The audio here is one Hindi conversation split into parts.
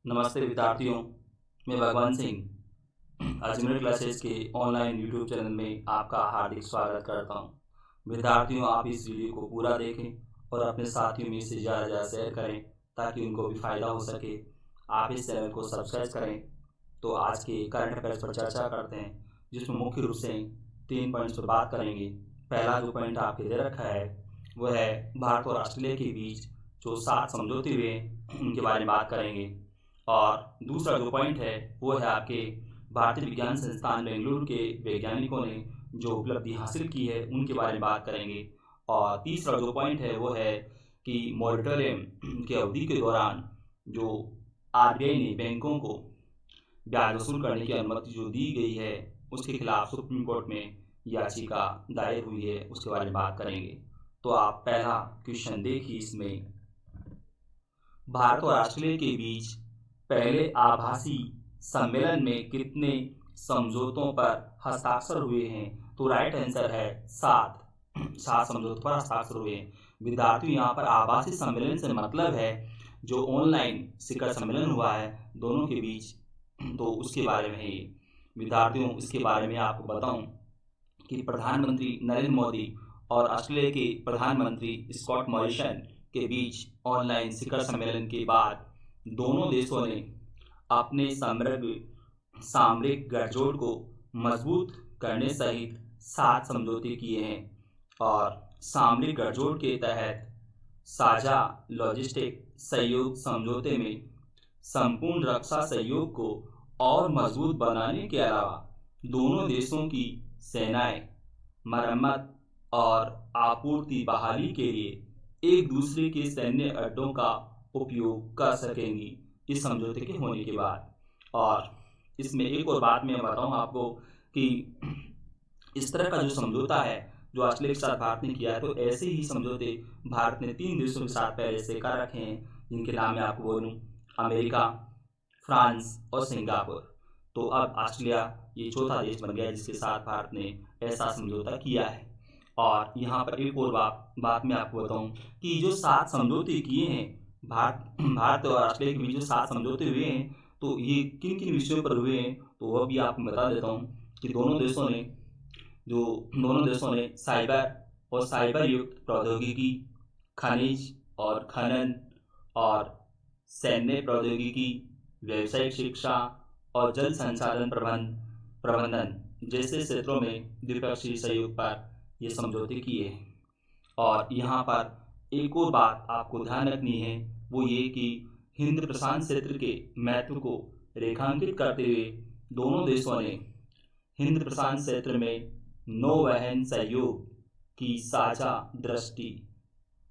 नमस्ते विद्यार्थियों, मैं भगवान सिंह अजमेर क्लासेस के ऑनलाइन यूट्यूब चैनल में आपका हार्दिक स्वागत करता हूं। विद्यार्थियों, आप इस वीडियो को पूरा देखें और अपने साथियों में इसे ज़्यादा ज़्यादा शेयर करें ताकि उनको भी फ़ायदा हो सके। आप इस चैनल को सब्सक्राइब करें। तो आज के करंट अफेयर्स पर चर्चा करते हैं, जिसमें मुख्य रूप से 3 पॉइंट्स पर बात करेंगे। पहला जो पॉइंट आपके दे रखा है वो है भारत और ऑस्ट्रेलिया के बीच जो 7 समझौते हुए उनके बारे में बात करेंगे। और दूसरा जो पॉइंट है वो है आपके भारतीय विज्ञान संस्थान बेंगलुरु के वैज्ञानिकों ने जो उपलब्धि हासिल की है उनके बारे में बात करेंगे। और तीसरा जो पॉइंट है वो है कि मॉरिटोरियम की अवधि के दौरान जो आरबीआई ने बैंकों को ब्याज वसूल करने की अनुमति जो दी गई है उसके खिलाफ सुप्रीम कोर्ट में याचिका दायर हुई है, उसके बारे में बात करेंगे। तो आप पहला क्वेश्चन देखिए। इसमें भारत और ऑस्ट्रेलिया के बीच पहले आभासी सम्मेलन में कितने समझौतों पर हस्ताक्षर हुए हैं? तो राइट आंसर है 7 समझौतों पर हस्ताक्षर हुए हैं। विद्यार्थियों, यहाँ पर आभासी सम्मेलन से मतलब है जो ऑनलाइन शिखर सम्मेलन हुआ है दोनों के बीच, तो उसके बारे में है ये। विद्यार्थियों, इसके बारे में आपको बताऊं कि प्रधानमंत्री नरेंद्र मोदी और ऑस्ट्रेलिया के प्रधानमंत्री स्कॉट मॉरिसन के बीच ऑनलाइन शिखर सम्मेलन के बाद दोनों देशों ने अपने समग्र सामरिक गठजोड़ को मजबूत करने सहित 7 समझौते किए हैं। और सामरिक गठजोड़ के तहत साझा लॉजिस्टिक सहयोग समझौते में संपूर्ण रक्षा सहयोग को और मजबूत बनाने के अलावा दोनों देशों की सेनाएं मरम्मत और आपूर्ति बहाली के लिए एक दूसरे के सैन्य अड्डों का उपयोग कर सकेंगी इस समझौते के होने के बाद। और इसमें एक और बात मैं बताऊं आपको कि इस तरह का जो समझौता है जो ऑस्ट्रेलिया के साथ भारत ने किया है, तो ऐसे ही समझौते भारत ने 3 देशों के साथ पहले से कर रखे हैं, जिनके नाम मैं आपको बोलूँ अमेरिका, फ्रांस और सिंगापुर। तो अब ऑस्ट्रेलिया ये चौथा देश बन गया जिसके साथ भारत ने ऐसा समझौता किया है। और यहाँ पर एक और बात मैं आपको बताऊँ कि जो 7 समझौते किए हैं भारत और ऑस्ट्रेलिया के बीच जो 7 समझौते हुए हैं, तो ये किन किन विषयों पर हुए हैं तो वह भी आपको बता देता हूँ कि दोनों देशों ने साइबर और साइबर युक्त प्रौद्योगिकी, खनिज और खनन और सैन्य प्रौद्योगिकी, व्यावसायिक शिक्षा और जल संसाधन प्रबंधन जैसे क्षेत्रों में द्विपक्षीय सहयोग पर ये समझौते किए हैं। और यहाँ पर एक और बात आपको ध्यान रखनी है, वो ये कि हिंद प्रशांत क्षेत्र के महत्व को रेखांकित करते हुए दोनों देशों ने हिंद प्रशांत क्षेत्र में नौवहन सहयोग की साझा दृष्टि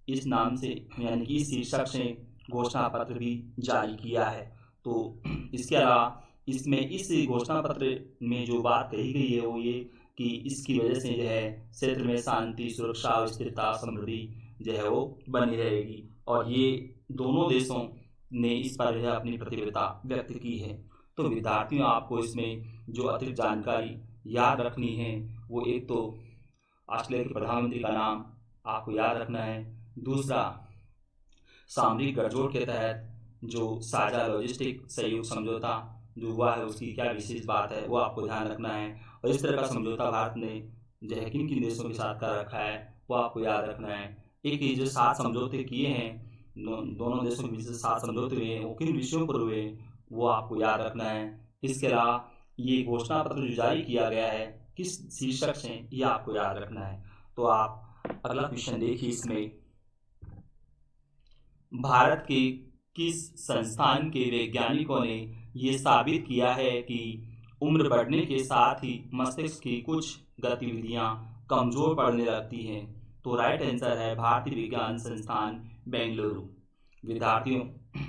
इस नाम से यानी कि इस शीर्षक से घोषणा पत्र भी जारी किया है। तो इसके अलावा इसमें इस घोषणा पत्र में जो बात कही गई है वो ये कि इसकी वजह से जो है क्षेत्र में शांति, सुरक्षा, स्थिरता, समृद्धि जो है वो बनी रहेगी। और ये दोनों देशों ने इस पर जो है अपनी प्रतिबद्धता व्यक्त की है। तो विद्यार्थियों, आपको इसमें जो अतिरिक्त जानकारी याद रखनी है वो एक तो ऑस्ट्रेलिया के प्रधानमंत्री का नाम आपको याद रखना है। दूसरा, सामरिक गठजोड़ के तहत जो साझा लॉजिस्टिक सहयोग समझौता जो हुआ है उसकी क्या विशेष बात है वो आपको ध्यान रखना है। और इस तरह का समझौता भारत ने जो है किन किन देशों के साथ कर रखा है वो आपको याद रखना है। एक ये जो 7 समझौते किए हैं दोनों देशों के बीच 7 समझौते हुए हैं वो किन विषयों पर हुए वो आपको याद रखना है। इसके अलावा ये घोषणा पत्र जो जारी किया गया है किस शीर्षक से ये आपको याद रखना है। तो आप अगला क्वेश्चन देखिए। इसमें भारत के किस संस्थान के वैज्ञानिकों ने ये साबित किया है कि उम्र बढ़ने के साथ ही मस्तिष्क की कुछ गतिविधियां कमजोर पड़ने लगती हैं? तो राइट आंसर है भारतीय विज्ञान संस्थान बेंगलुरु। विद्यार्थियों,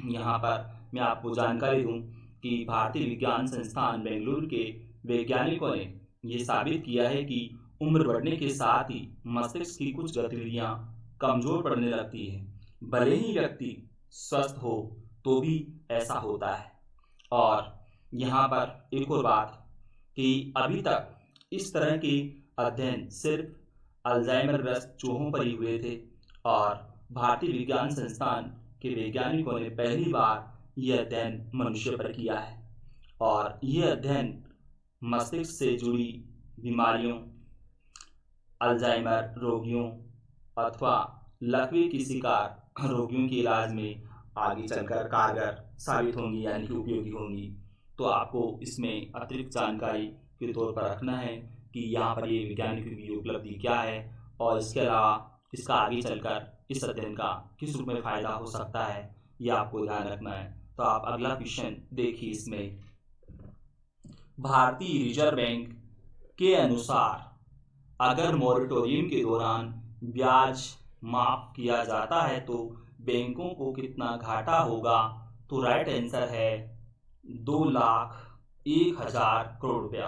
यहाँ पर मैं आपको जानकारी दूं कि भारतीय विज्ञान संस्थान बेंगलुरु के वैज्ञानिकों ने ये साबित किया है कि उम्र बढ़ने के साथ ही मस्तिष्क की कुछ गतिविधियां कमजोर पड़ने लगती है। भले ही व्यक्ति स्वस्थ हो तो भी ऐसा होता है। और यहाँ पर एक और बात कि अभी तक इस तरह के अध्ययन सिर्फ अल्जाइमर ग्रस्त चूहों पर ही हुए थे और भारतीय विज्ञान संस्थान के वैज्ञानिकों ने पहली बार ये अध्ययन मनुष्य पर किया है और ये अध्ययन मस्तिष्क से जुड़ी बीमारियों, अल्जाइमर रोगियों अथवा लकवे की शिकार रोगियों के इलाज में आगे चलकर कारगर साबित होंगी, यानी कि उपयोगी होंगी। तो आपको इसमें अतिरिक्त जानकारी के तौर पर रखना है कि यहाँ पर ये वैज्ञानिकों की उपलब्धि क्या है और इसके अलावा इसका आगे चलकर इस अध्ययन का किस रूप में फायदा हो सकता है, ये आपको ध्यान रखना है। तो आप अगला क्वेश्चन देखिए। इसमें भारतीय रिजर्व बैंक के अनुसार अगर मॉरेटोरियम के दौरान ब्याज माफ किया जाता है तो बैंकों को कितना घाटा होगा? तो राइट आंसर है 2,01,000 करोड़ रुपया।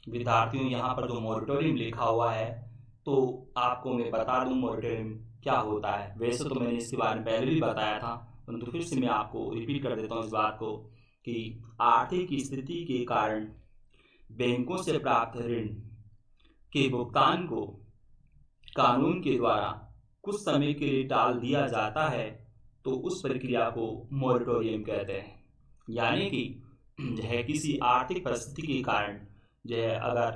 विद्यार्थियों, यहाँ पर जो मॉरेटोरियम लिखा हुआ है तो आपको मैं बता दूं मॉरेटोरियम क्या होता है। वैसे तो मैंने इसके बारे में पहले भी बताया था, परंतु फिर से मैं आपको रिपीट कर देता हूँ इस बात को कि आर्थिक स्थिति के कारण बैंकों से प्राप्त ऋण के भुगतान को कानून के द्वारा कुछ समय के लिए टाल दिया जाता है तो उस प्रक्रिया को मॉरेटोरियम कहते हैं। यानी कि जो है किसी आर्थिक परिस्थिति के कारण जो है अगर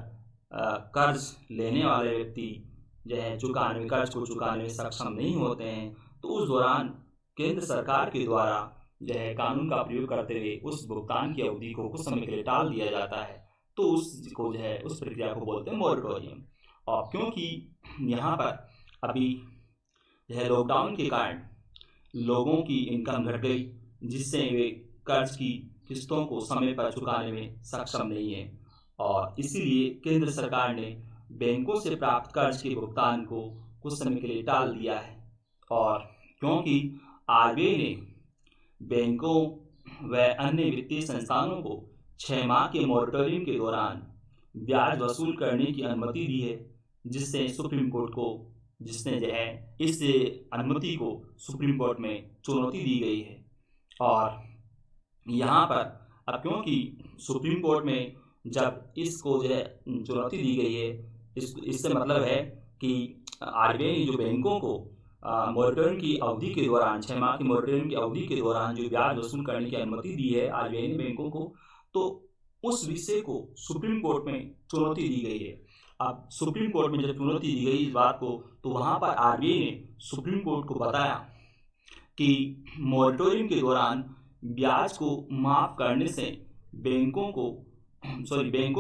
कर्ज लेने वाले व्यक्ति जो है कर्ज को चुकाने में सक्षम नहीं होते हैं तो उस दौरान केंद्र सरकार के द्वारा जो है कानून का प्रयोग करते हुए उस भुगतान की अवधि को कुछ समय के लिए टाल दिया जाता है, तो उसको जो है उस प्रक्रिया को बोलते हैं मॉरेटोरियम। और क्योंकि यहाँ पर अभी जो है लॉकडाउन के कारण लोगों की इनकम घट गई, जिससे वे कर्ज की किस्तों को समय पर चुकाने में सक्षम नहीं है और इसीलिए केंद्र सरकार ने बैंकों से प्राप्त कर्ज के भुगतान को कुछ समय के लिए टाल दिया है। और क्योंकि आरबीआई ने बैंकों व अन्य वित्तीय संस्थानों को 6 माह के मॉरेटोरियम के दौरान ब्याज वसूल करने की अनुमति दी है, जिसने जो है इस अनुमति को सुप्रीम कोर्ट में चुनौती दी गई है। और यहाँ पर अब क्योंकि सुप्रीम कोर्ट में जब इसको जो है चुनौती दी गई है, इससे मतलब है कि आरबीआई ने जो बैंकों को मॉरेटोरियम की अवधि के दौरान 6 माह की मॉरेटोरियम की अवधि के दौरान जो ब्याज वसूल करने की अनुमति दी है आरबीआई ने बैंकों को, तो उस विषय को सुप्रीम कोर्ट में चुनौती दी गई है। अब सुप्रीम कोर्ट में जब चुनौती दी गई इस बात को, तो वहाँ पर आरबीआई ने सुप्रीम कोर्ट को बताया कि मॉरेटोरियम के दौरान ब्याज को माफ करने से बैंकों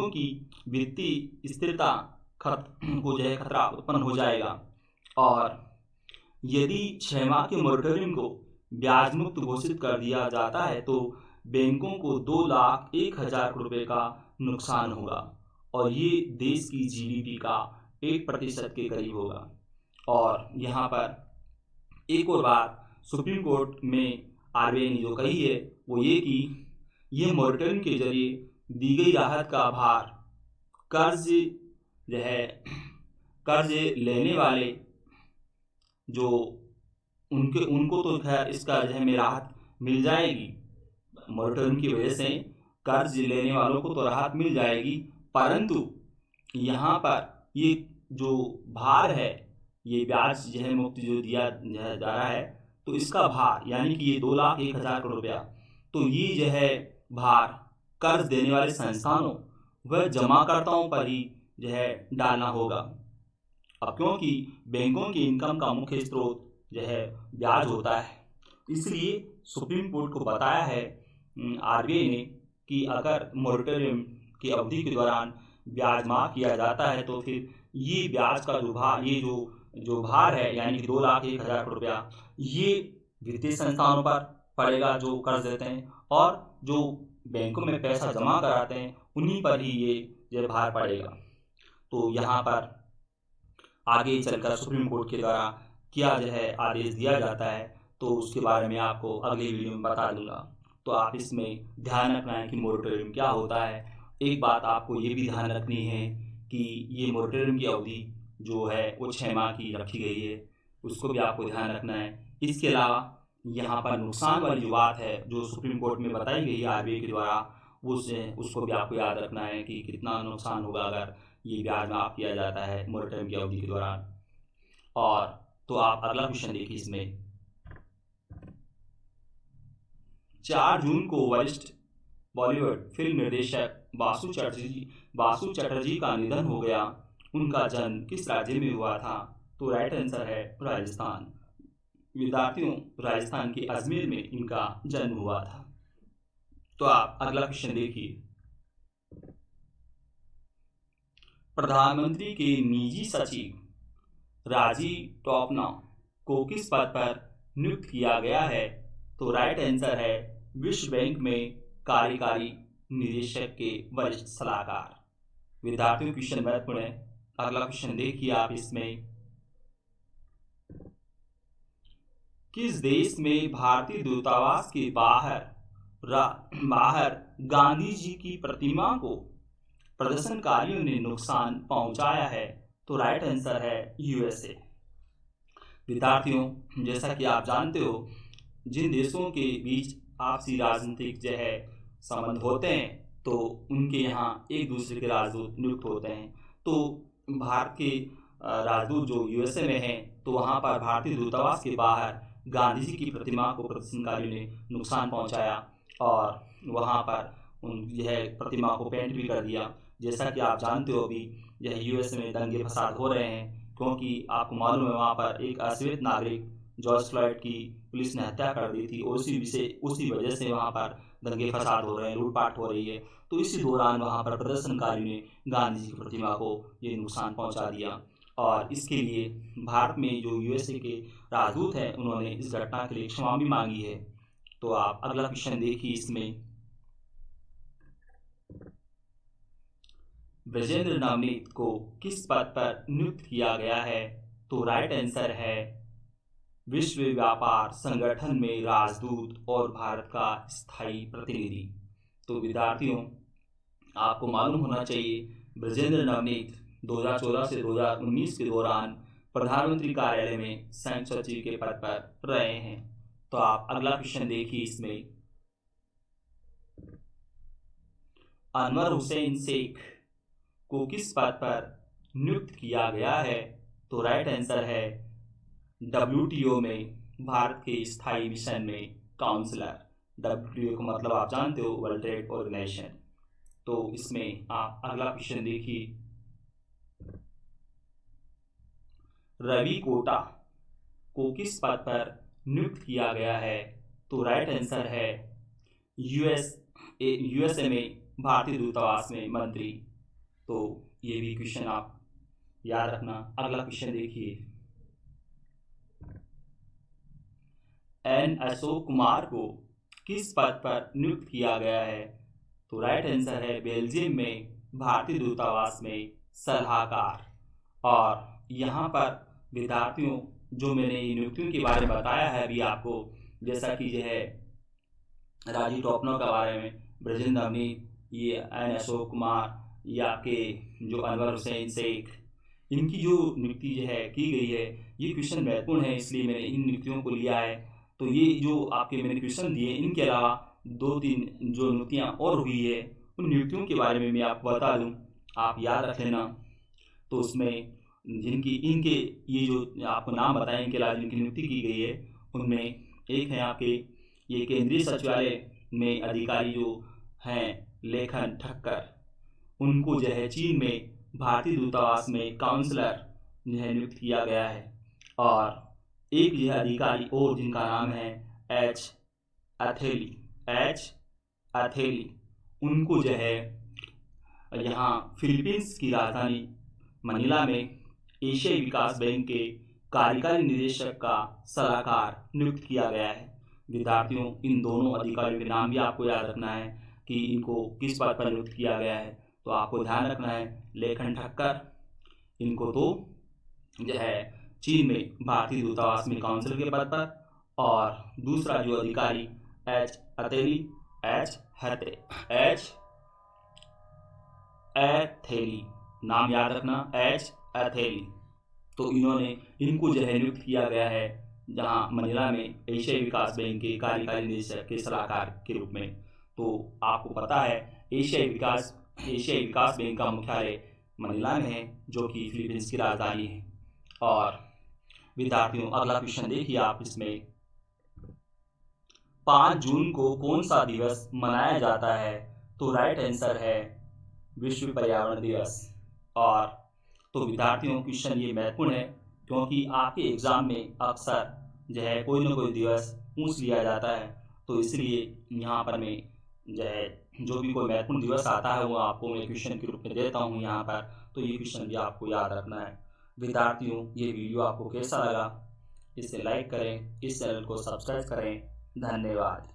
की वित्तीय स्थिरता को जो है खतरा उत्पन्न हो जाएगा और यदि 6 माह के मॉरेटोरियम को ब्याज मुक्त घोषित कर दिया जाता है तो बैंकों को 2,01,000 करोड़ रुपए का नुकसान होगा और ये देश की जीडीपी का 1% के करीब होगा। और यहाँ पर एक और बात सुप्रीम कोर्ट में आरबीआई ने जो कही है वो ये कि ये मॉरेटोरियम के जरिए दी गई राहत का भार कर्ज लेने वाले जो उनको तो खैर इसका जो है राहत मिल जाएगी, मॉरेटोरियम की वजह से कर्ज लेने वालों को तो राहत मिल जाएगी, परंतु यहाँ पर ये जो भार है, ये ब्याज जो है मुक्त जो दिया जा रहा है, तो इसका भार यानी कि ये 2,01,000 करोड़ रुपया, तो ये जो है भार कर्ज देने वाले संस्थानों व जमाकर्ताओं पर ही जो है डालना होगा। अब क्योंकि बैंकों की इनकम का मुख्य स्रोत जो है ब्याज होता है, इसलिए सुप्रीम कोर्ट को बताया है आरबीआई ने कि अगर मॉरेटोरियम की अवधि के दौरान ब्याज माफ किया जाता है तो फिर ये ब्याज का जो भार है यानी कि 2,01,000 करोड़ रुपया, ये वित्तीय संस्थानों पर पड़ेगा जो कर्ज देते हैं, और जो बैंकों में पैसा जमा कराते हैं उन्हीं पर ही ये भार पड़ेगा। तो यहाँ पर आगे चलकर सुप्रीम कोर्ट के द्वारा क्या जो है आदेश दिया जाता है तो उसके बारे में आपको अगली वीडियो में बता दूंगा। तो आप इसमें ध्यान रखना है कि मॉरेटोरियम क्या होता है। एक बात आपको ये भी ध्यान रखनी है कि ये मॉरेटोरियम की अवधि जो है वो 6 माह की रखी गई है, उसको भी आपको ध्यान रखना है। इसके अलावा यहाँ पर नुकसान वाली जो बात है जो सुप्रीम कोर्ट में बताई गई है आरबीआई के द्वारा, उसको भी आपको याद रखना है कि कितना नुकसान होगा अगर ये ब्याज माफ किया जाता है मॉरेटोरियम की अवधि के दौरान। और तो आप अगला क्वेश्चन देखिए। इसमें 4 जून को वरिष्ठ बॉलीवुड फिल्म निर्देशक बासु चटर्जी का निधन हो गया। उनका जन्म किस राज्य में हुआ था? तो राइट आंसर है राजस्थान। विद्यार्थियों, राजस्थान के अजमेर में इनका जन्म हुआ था। तो आप अगला क्वेश्चन देखिए। प्रधानमंत्री के निजी सचिव राजीव टोपनो को किस पद पर नियुक्त किया गया है? तो राइट आंसर है विश्व बैंक में कार्यकारी निदेशक के वरिष्ठ सलाहकार। विद्यार्थियों, क्वेश्चन महत्वपूर्ण है। अगला क्वेश्चन देखिए आप इसमें। किस देश में भारतीय दूतावास के बाहर गांधी जी की प्रतिमा को प्रदर्शनकारियों ने नुकसान पहुंचाया है? तो राइट आंसर है यूएसए। विद्यार्थियों, जैसा कि आप जानते हो, जिन देशों के बीच आपसी राजनीतिक जो है संबंध होते हैं तो उनके यहाँ एक दूसरे के राजदूत नियुक्त होते हैं। तो भारत के राजदूत जो यूएसए में हैं, तो वहाँ पर भारतीय दूतावास के बाहर गांधी जी की प्रतिमा को प्रदर्शनकारियों ने नुकसान पहुंचाया और वहाँ पर उन यह प्रतिमा को पेंट भी कर दिया। जैसा कि आप जानते हो, अभी यह यूएस में दंगे फसाद हो रहे हैं क्योंकि आपको मालूम है वहाँ पर एक अश्वेत नागरिक जॉर्ज फ्लॉयड की पुलिस ने हत्या कर दी थी और उसी वजह से वहाँ पर दंगे फसाद हो रहे हैं, लूटपाट हो रही है। तो इसी दौरान वहाँ पर प्रदर्शनकारियों ने गांधी जी की प्रतिमा को ये नुकसान पहुँचा दिया और इसके लिए भारत में जो यूएसए के राजदूत हैं उन्होंने इस घटना के लिए क्षमा भी मांगी है। तो आप अगला क्वेश्चन देखिए इसमें। ब्रजेंद्र नवनीत को किस पद पर नियुक्त किया गया है? तो राइट आंसर है विश्व व्यापार संगठन में राजदूत और भारत का स्थायी प्रतिनिधि। तो विद्यार्थियों, आपको मालूम होना चाहिए ब्रजेंद्र नवनीत 2014 से 2019 के दौरान प्रधानमंत्री कार्यालय में संयुक्त सचिव के पद पर रहे हैं। तो आप अगला क्वेश्चन देखिए इसमें। अनवर हुसैन शेख को किस पद पर नियुक्त किया गया है? तो राइट आंसर है WTO में भारत के स्थायी मिशन में काउंसलर। WTO का मतलब आप जानते हो, वर्ल्ड ट्रेड ऑर्गेनाइजेशन। तो इसमें आप अगला क्वेश्चन देखिए। रवि कोटा को किस पद पर नियुक्त किया गया है? तो राइट आंसर है यूएसए में भारतीय दूतावास में मंत्री। तो ये भी क्वेश्चन आप याद रखना। अगला क्वेश्चन देखिए। एन अशोक कुमार को किस पद पर नियुक्त किया गया है? तो राइट आंसर है बेल्जियम में भारतीय दूतावास में सलाहकार। और यहाँ पर विद्यार्थियों, जो मैंने नियुक्तियों के बारे में बताया है अभी आपको, जैसा कि यह है राजीव टोपनो के बारे में, ब्रजेंद्र नवनीत, ये एन अशोक कुमार, ये आपके जो अनवर हुसैन शेख, इनकी जो नियुक्ति जो है की गई है, ये क्वेश्चन महत्वपूर्ण है, इसलिए मैंने इन नियुक्तियों को लिया है। तो ये जो आपके मैंने क्वेश्चन दिए, इनके अलावा 2-3 जो नियुक्तियाँ और हुई है, उन नियुक्तियों के बारे में मैं आपको बता दूँ, आप याद रख लेना। तो उसमें जिनकी इनके ये जो आपको नाम बताएं, इनके अलावा जिनकी नियुक्ति की गई है, उनमें एक है आपके ये केंद्रीय सचिवालय में अधिकारी जो हैं लेखन ठक्कर, उनको जो है चीन में भारतीय दूतावास में काउंसलर जो है नियुक्त किया गया है। और एक यह अधिकारी और जिनका नाम है एच अथेली, उनको जो है यहाँ फिलीपींस की राजधानी मनीला में एशियाई विकास बैंक के कार्यकारी निदेशक का सलाहकार नियुक्त किया गया है। विद्यार्थियों, इन दोनों अधिकारियों के नाम भी आपको याद रखना है कि इनको किस पद पर नियुक्त किया गया है। तो आपको ध्यान रखना है लेखन ठक्कर, इनको तो जो है चीन में भारतीय दूतावास में काउंसिल के पद पर, और दूसरा जो अधिकारी एच अथेली, नाम याद रखना, एच अथेली। तो इनको जो है नियुक्त किया गया है जहां मनीला में एशियाई विकास बैंक के कार्यकारी निदेशक के सलाहकार के रूप में। तो आपको पता है एशियाई विकास बैंक का मुख्यालय मनीला में है, जो कि फिलीपींस की राजधानी है। और विद्यार्थियों, अगला क्वेश्चन देखिए आप इसमें। 5 जून को कौन सा दिवस मनाया जाता है? तो राइट आंसर है विश्व पर्यावरण दिवस। और तो विद्यार्थियों क्वेश्चन ये महत्वपूर्ण है क्योंकि आपके एग्जाम में अक्सर जो है कोई ना कोई दिवस पूछ लिया जाता है, तो इसलिए यहाँ पर मैं जो है जो भी कोई महत्वपूर्ण दिवस आता है वो आपको मैं क्वेश्चन के रूप में देता हूँ यहाँ पर, तो ये क्वेश्चन भी आपको याद रखना है। विद्यार्थियों ये वीडियो आपको कैसा लगा इसे लाइक करें, इस चैनल को सब्सक्राइब करें। धन्यवाद।